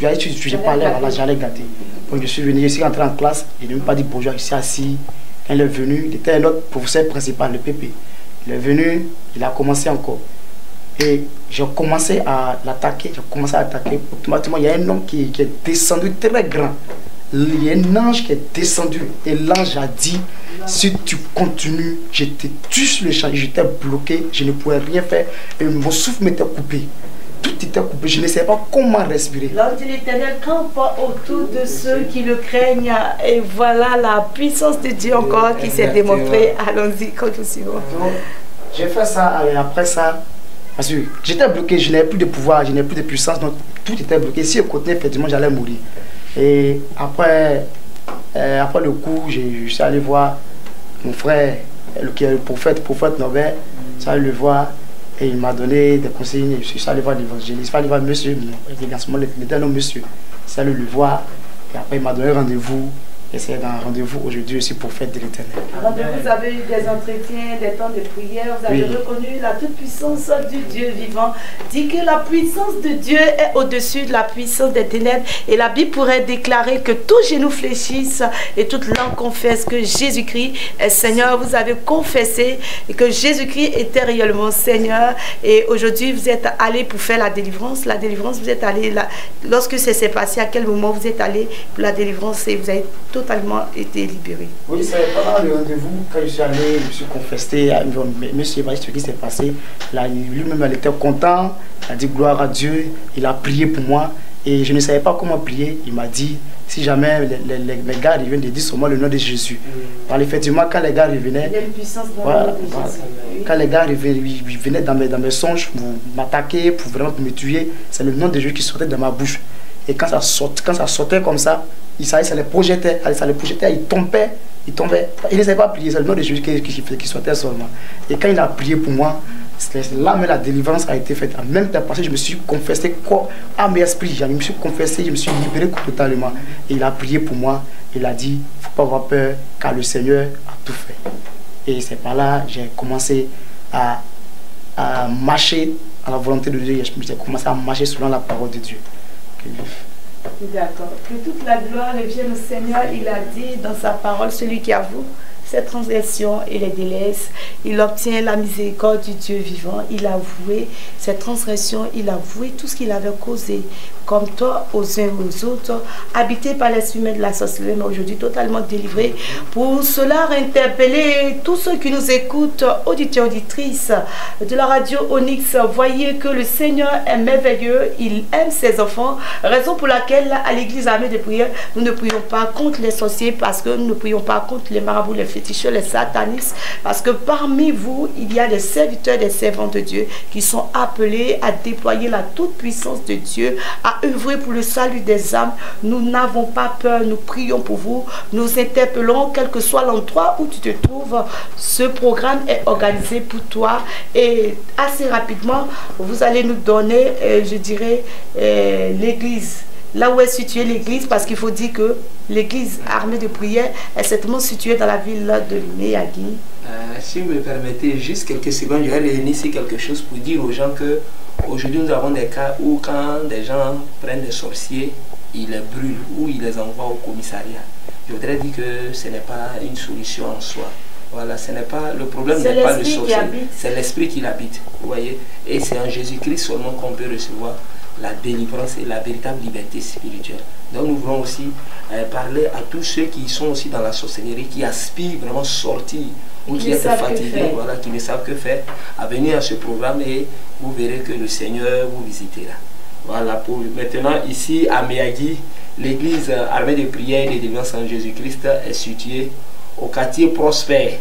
voilà, j'allais gâter. Donc je suis venu, je suis rentré en classe, je n'ai même pas dit bonjour, je suis assis. Quand il est venu, il était un autre professeur principal, le PP. Il est venu, il a commencé encore. Et j'ai commencé à l'attaquer, automatiquement il y a un homme qui est descendu très grand. Il y a un ange qui est descendu et l'ange a dit, si tu continues, je te tue sur le champ. J'étais bloqué, je ne pouvais rien faire et mon souffle m'était coupé. Tout était coupé, je ne savais pas comment respirer. L'ange de l'Éternel campe autour de ceux qui le craignent et voilà la puissance de Dieu encore qui s'est démontrée. Allons-y, continuons. J'ai fait ça et après ça, parce que j'étais bloqué, je n'avais plus de pouvoir, je n'avais plus de puissance, donc tout était bloqué. Si je continuais, effectivement, j'allais mourir. Et après le coup, je suis allé voir mon frère, qui est le prophète Norbert, je suis allé le voir et il m'a donné des conseils. Je suis allé voir l'évangéliste, je suis allé voir monsieur, il était un homme monsieur. Je suis allé le voir et après il m'a donné rendez-vous. Et c'est un rendez-vous aujourd'hui aussi pour fête de l'Éternel. Alors vous avez eu des entretiens, des temps de prière, vous avez reconnu la toute-puissance du Dieu vivant. Dit que la puissance de Dieu est au-dessus de la puissance des ténèbres. Et la Bible pourrait déclarer que tous genoux fléchissent et toute langue confesse que Jésus-Christ est Seigneur. Vous avez confessé que Jésus-Christ était réellement Seigneur. Et aujourd'hui, vous êtes allé pour faire la délivrance. La délivrance, vous êtes allé là. Lorsque ça s'est passé, à quel moment vous êtes allé pour la délivrance et vous avez totalement été libéré? Oui, c'est pendant le rendez-vous, quand je suis allé, je me suis confessé, monsieur Evariste, ce qui s'est passé. Lui-même, il était content, il a dit gloire à Dieu, il a prié pour moi et je ne savais pas comment prier. Il m'a dit, si jamais les gars reviennent, de dire seulement le nom de Jésus. Alors, effectivement, quand les gars revenaient, il y a une puissance dans le nom de Jésus. Quand les gars venaient dans mes songes pour m'attaquer, pour vraiment me tuer, c'est le nom de Jésus qui sortait de ma bouche. Et quand ça sortait comme ça, ça les projetait, ils tombaient il tombait. Il ne savait pas prier, c'est le nom de Jésus qui sortait seulement. Et quand il a prié pour moi, là même la délivrance a été faite. En même temps, parce que je me suis confessé à mes esprits, je me suis confessé, je me suis libéré totalement. Et il a prié pour moi, il a dit, il ne faut pas avoir peur, car le Seigneur a tout fait. Et c'est par là que j'ai commencé à marcher à la volonté de Dieu. J'ai commencé à marcher selon la parole de Dieu. D'accord. Que toute la gloire revienne au Seigneur. Il a dit dans sa parole, celui qui avoue ses transgressions et les délaisse, il obtient la miséricorde du Dieu vivant. Il a avoué ses transgressions, il a avoué tout ce qu'il avait causé, comme toi, aux uns et aux autres, habité par l'esprit même de la sorcellerie, mais aujourd'hui totalement délivré. Pour cela, interpeller tous ceux qui nous écoutent, auditeurs, auditrices de la radio Onyx, voyez que le Seigneur est merveilleux, il aime ses enfants, raison pour laquelle à l'église armée de prière, nous ne prions pas contre les sorciers, parce que nous ne prions pas contre les marabouts, les féticheurs, les satanistes, parce que parmi vous, il y a des serviteurs, des servants de Dieu qui sont appelés à déployer la toute-puissance de Dieu, à œuvrer pour le salut des âmes. Nous n'avons pas peur, nous prions pour vous, nous interpellons, quel que soit l'endroit où tu te trouves. Ce programme est organisé pour toi et assez rapidement, vous allez nous donner, je dirais, l'église. Là où est située l'église, parce qu'il faut dire que l'église armée de prière est certainement située dans la ville de Meyagi. Si vous me permettez juste quelques secondes, je vais réunir ici quelque chose pour dire aux gens que aujourd'hui nous avons des cas où quand des gens prennent des sorciers, ils les brûlent ou ils les envoient au commissariat. Je voudrais dire que ce n'est pas une solution en soi. Voilà, ce n'est pas, le problème n'est pas le sorcier, c'est l'esprit qui l'habite, vous voyez. Et c'est en Jésus-Christ seulement qu'on peut recevoir la délivrance et la véritable liberté spirituelle. Donc nous voulons aussi parler à tous ceux qui sont aussi dans la sorcellerie, qui aspirent vraiment à sortir, ou qui sont fatigués, voilà, qui ne savent que faire, à venir à ce programme et vous verrez que le Seigneur vous visitera. Voilà, pour maintenant ici à Meyagi, l'église armée de prière et de délivrance en Jésus-Christ est située au quartier Prospère,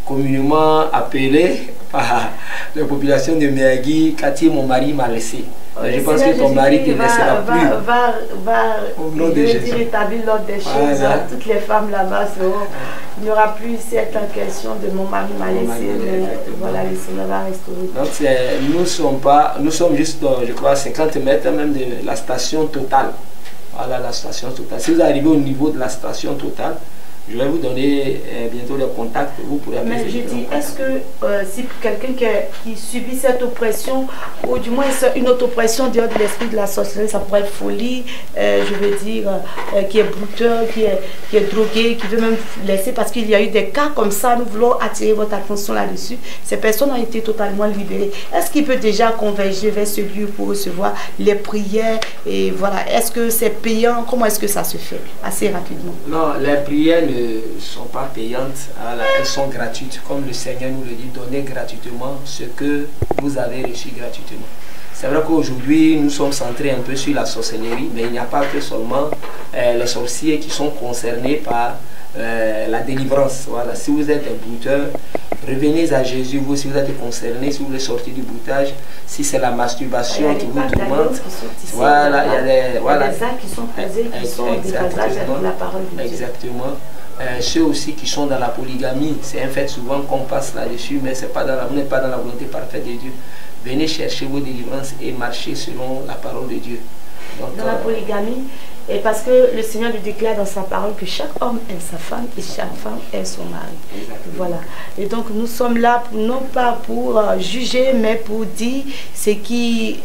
communément appelé par la population de Meyagi, quartier Mon mari m'a laissé. Je pense que ton mari ne te laissera plus. Au nom de Jésus. Rétablir l'ordre des choses. Voilà. Toutes les femmes là-bas seront. Il n'y aura plus cette question de mon mari m'a laissé. Voilà, le Seigneur va restaurer. Donc nous sommes juste, je crois, 50 mètres même de la station Total. Voilà la station Total. Si vous arrivez au niveau de la station Total, je vais vous donner bientôt les contacts, vous pourrez appeler. Mais je dis, est-ce que si quelqu'un qui subit cette oppression, ou du moins une autre oppression dehors de l'esprit de la sorcellerie, ça pourrait être folie, je veux dire, qui est brouteur, qui est drogué, qui veut même laisser, parce qu'il y a eu des cas comme ça, nous voulons attirer votre attention là-dessus. Ces personnes ont été totalement libérées. Est-ce qu'il peut déjà converger vers ce lieu pour recevoir les prières, et voilà, est-ce que c'est payant? Comment est-ce que ça se fait? Assez rapidement. Non, les prières ne sont pas payantes, elles sont gratuites. Comme le Seigneur nous le dit, donnez gratuitement ce que vous avez reçu gratuitement. C'est vrai qu'aujourd'hui, nous sommes centrés un peu sur la sorcellerie, mais il n'y a pas que seulement les sorciers qui sont concernés par la délivrance. Voilà. Si vous êtes un brouteur, revenez à Jésus. Vous, si vous êtes concerné, si vous voulez sortir du broutage, si c'est la masturbation qui vous tourmente, voilà, il y a des actes qui sont posés, qui sont des passages avec la parole de Dieu. Exactement. Ceux aussi qui sont dans la polygamie, c'est un fait souvent qu'on passe là-dessus, mais vous n'êtes pas dans la volonté parfaite de Dieu. Venez chercher vos délivrances et marchez selon la parole de Dieu. Donc, dans la polygamie, et parce que le Seigneur lui déclare dans sa parole que chaque homme est sa femme et chaque femme est son mari. Exactement. Voilà. Et donc nous sommes là non pas pour juger, mais pour dire ce qui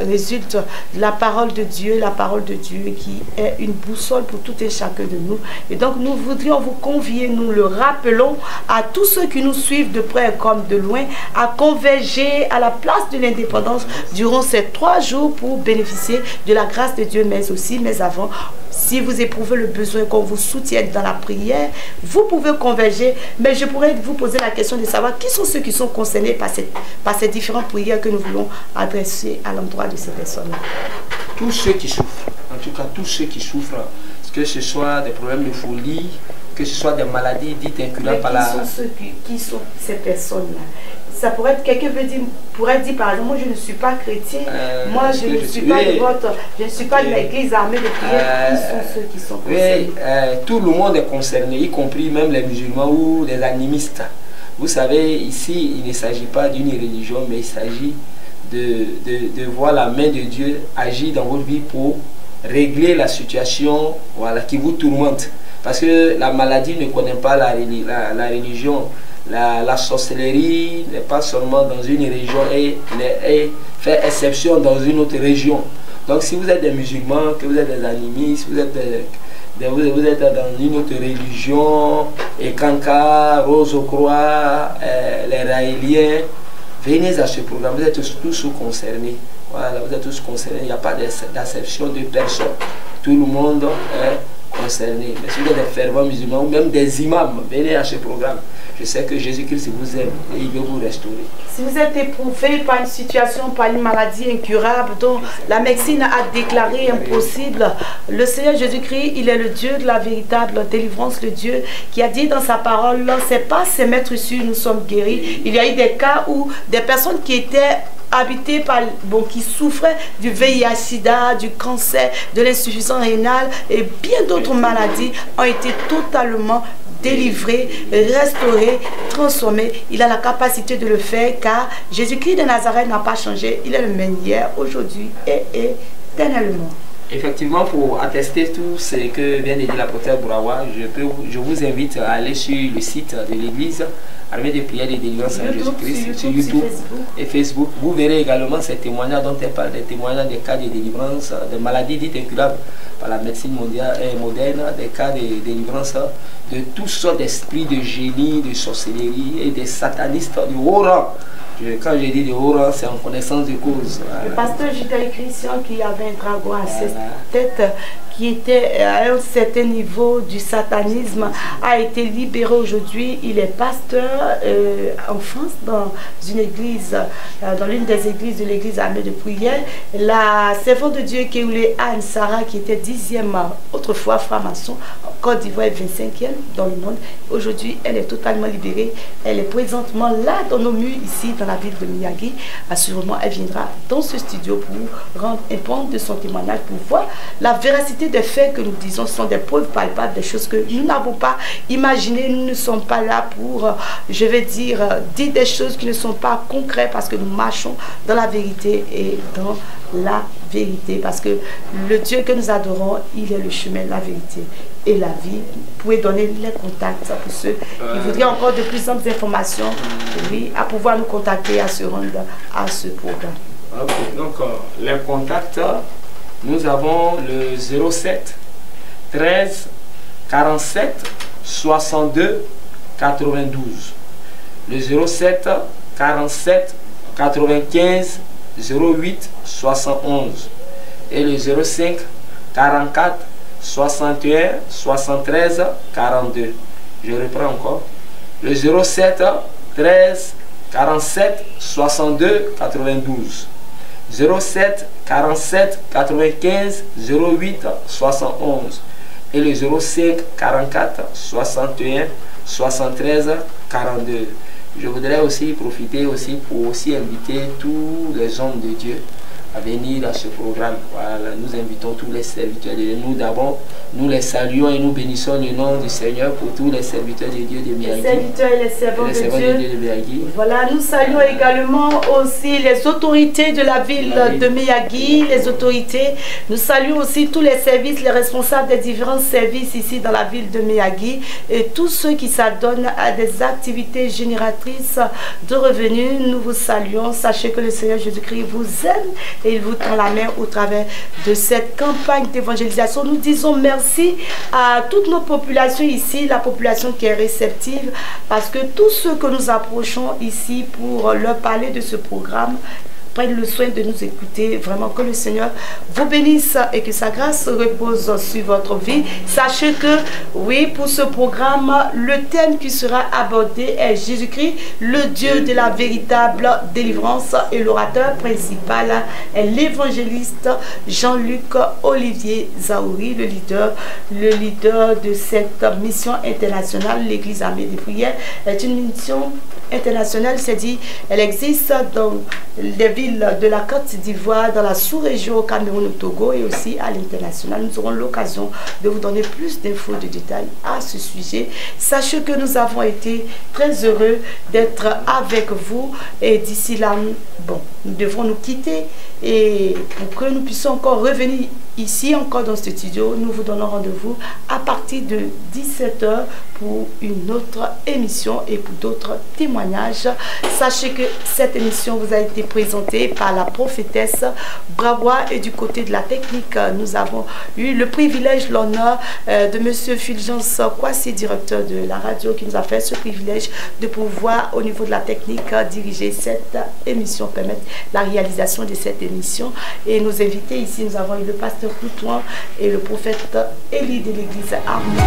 résulte de la parole de Dieu qui est une boussole pour tout et chacun de nous. Et donc nous voudrions vous convier, nous le rappelons à tous ceux qui nous suivent de près comme de loin, à converger à la place de l'indépendance durant ces 3 jours pour bénéficier de la grâce de Dieu, mais aussi, mais avant, si vous éprouvez le besoin qu'on vous soutienne dans la prière, vous pouvez converger, mais je pourrais vous poser la question de savoir qui sont ceux qui sont concernés par ces différentes prières que nous voulons adresser à l'endroit de ces personnes-là. Tous ceux qui souffrent, en tout cas tous ceux qui souffrent, que ce soit des problèmes de folie, que ce soit des maladies dites incurables par la... Qui sont ces personnes-là? ça pourrait être, quelqu'un pourrait dire par exemple, moi je ne suis pas chrétien, moi je ne suis pas dévote, je ne suis pas de l'église armée de prière. Qui sont ceux qui sont concernés? Oui, tout le monde est concerné, y compris même les musulmans ou les animistes. Vous savez, ici, il ne s'agit pas d'une religion, mais il s'agit de voir la main de Dieu agir dans votre vie pour régler la situation, voilà, qui vous tourmente. Parce que la maladie ne connaît pas la religion. La sorcellerie n'est pas seulement dans une région et fait exception dans une autre région. Donc si vous êtes des musulmans, que vous êtes des animistes, vous êtes dans une autre religion, et Kanka, Rose-Croix, les Raéliens, venez à ce programme, vous êtes tous concernés. Voilà, vous êtes tous concernés, il n'y a pas d'acception de personne. Tout le monde est concerné. Mais si vous êtes des fervents musulmans ou même des imams, venez à ce programme. Je sais que Jésus-Christ vous aime et il veut vous restaurer. Si vous êtes éprouvé par une situation, par une maladie incurable dont la médecine a déclaré impossible, le Seigneur Jésus-Christ, il est le Dieu de la véritable délivrance, le Dieu qui a dit dans sa parole, c'est pas ces maîtres issus, nous sommes guéris. Il y a eu des cas où des personnes qui étaient habité par, qui souffraient du VIH-Sida, du cancer, de l'insuffisance rénale et bien d'autres maladies ont été totalement délivrés, restaurés, transformés. Il a la capacité de le faire car Jésus-Christ de Nazareth n'a pas changé. Il est le même hier, aujourd'hui et éternellement. Effectivement, pour attester tout ce que vient de dire l'apôtre Bourawa, je vous invite à aller sur le site de l'église Armée de prière et de délivrance en Jésus-Christ, sur YouTube et Facebook. Vous verrez également ces témoignages dont elle parle, des témoignages des cas de délivrance, de maladies dites incurables par la médecine mondiale et moderne, des cas de délivrance de toutes sortes d'esprits de génie, de sorcellerie et des satanistes de haut rang. Quand je dis de haut rang, c'est en connaissance de cause. Voilà. Le pasteur Judas Christian qui avait un dragon à sa tête, qui était à un certain niveau du satanisme, a été libéré aujourd'hui. Il est pasteur en France, dans une église, dans l'une des églises de l'église armée de prière. La servante de Dieu Kéoulé Anne Sarah, qui était 10e autrefois franc-maçon, en Côte d'Ivoire 25e dans le monde. Aujourd'hui, elle est totalement libérée. Elle est présentement là dans nos murs, ici, dans la ville de Miyagi. Assurément, elle viendra dans ce studio pour rendre compte de son témoignage, pour voir la véracité des faits que nous disons. Sont des preuves palpables, des choses que nous n'avons pas imaginées. Nous ne sommes pas là pour, je vais dire des choses qui ne sont pas concrètes, parce que nous marchons dans la vérité et dans la vérité, parce que le Dieu que nous adorons, il est le chemin, la vérité et la vie. Vous pouvez donner les contacts pour ceux qui voudraient encore de plus amples informations, oui, à pouvoir nous contacter, à se rendre à ce programme. Ok, donc les contacts, nous avons le 07 13 47 62 92, le 07 47 95 08 71 et le 05 44 61 73 42. Je reprends encore. Le 07 13 47 62 92. 07 47 95 08 71 et le 05 44 61 73 42. Je voudrais aussi profiter pour inviter tous les hommes de Dieu à venir à ce programme. Voilà, nous invitons tous les serviteurs de Dieu. Nous d'abord, nous les saluons et nous bénissons le nom du Seigneur pour tous les serviteurs de Dieu de Miyagi. Les serviteurs et les servants de Dieu. Voilà, nous saluons également aussi les autorités de la ville de Miyagi, les autorités. Nous saluons aussi tous les services, les responsables des différents services ici dans la ville de Miyagi et tous ceux qui s'adonnent à des activités génératrices de revenus. Nous vous saluons. Sachez que le Seigneur Jésus-Christ vous aime et il vous tend la main au travers de cette campagne d'évangélisation. Nous disons merci à toute notre population ici, la population qui est réceptive, parce que tous ceux que nous approchons ici pour leur parler de ce programme prennent le soin de nous écouter. Vraiment, que le Seigneur vous bénisse et que sa grâce repose sur votre vie. Sachez que, oui, pour ce programme, le thème qui sera abordé est Jésus-Christ, le Dieu de la véritable délivrance, et l'orateur principal est l'évangéliste Jean-Luc Olivier Zaouri, le leader de cette mission internationale. L'Église armée des prières est une mission internationale, c'est dit, elle existe dans les villes de la Côte d'Ivoire, dans la sous-région au Cameroun, au Togo et aussi à l'international. Nous aurons l'occasion de vous donner plus d'infos, de détails à ce sujet. Sachez que nous avons été très heureux d'être avec vous et d'ici là, bon, nous devrons nous quitter et pour que nous puissions encore revenir ici encore dans ce studio, nous vous donnons rendez-vous à partir de 17 h pour une autre émission et pour d'autres témoignages. Sachez que cette émission vous a été présentée par la prophétesse Brabois et du côté de la technique, nous avons eu le privilège, l'honneur de monsieur Fulgence Kwasi, directeur de la radio, qui nous a fait ce privilège de pouvoir au niveau de la technique diriger cette émission, permettre la réalisation de cette émission. Et nos invités ici, nous avons eu le pasteur Coutouin et le prophète Élie de l'église Harmonie.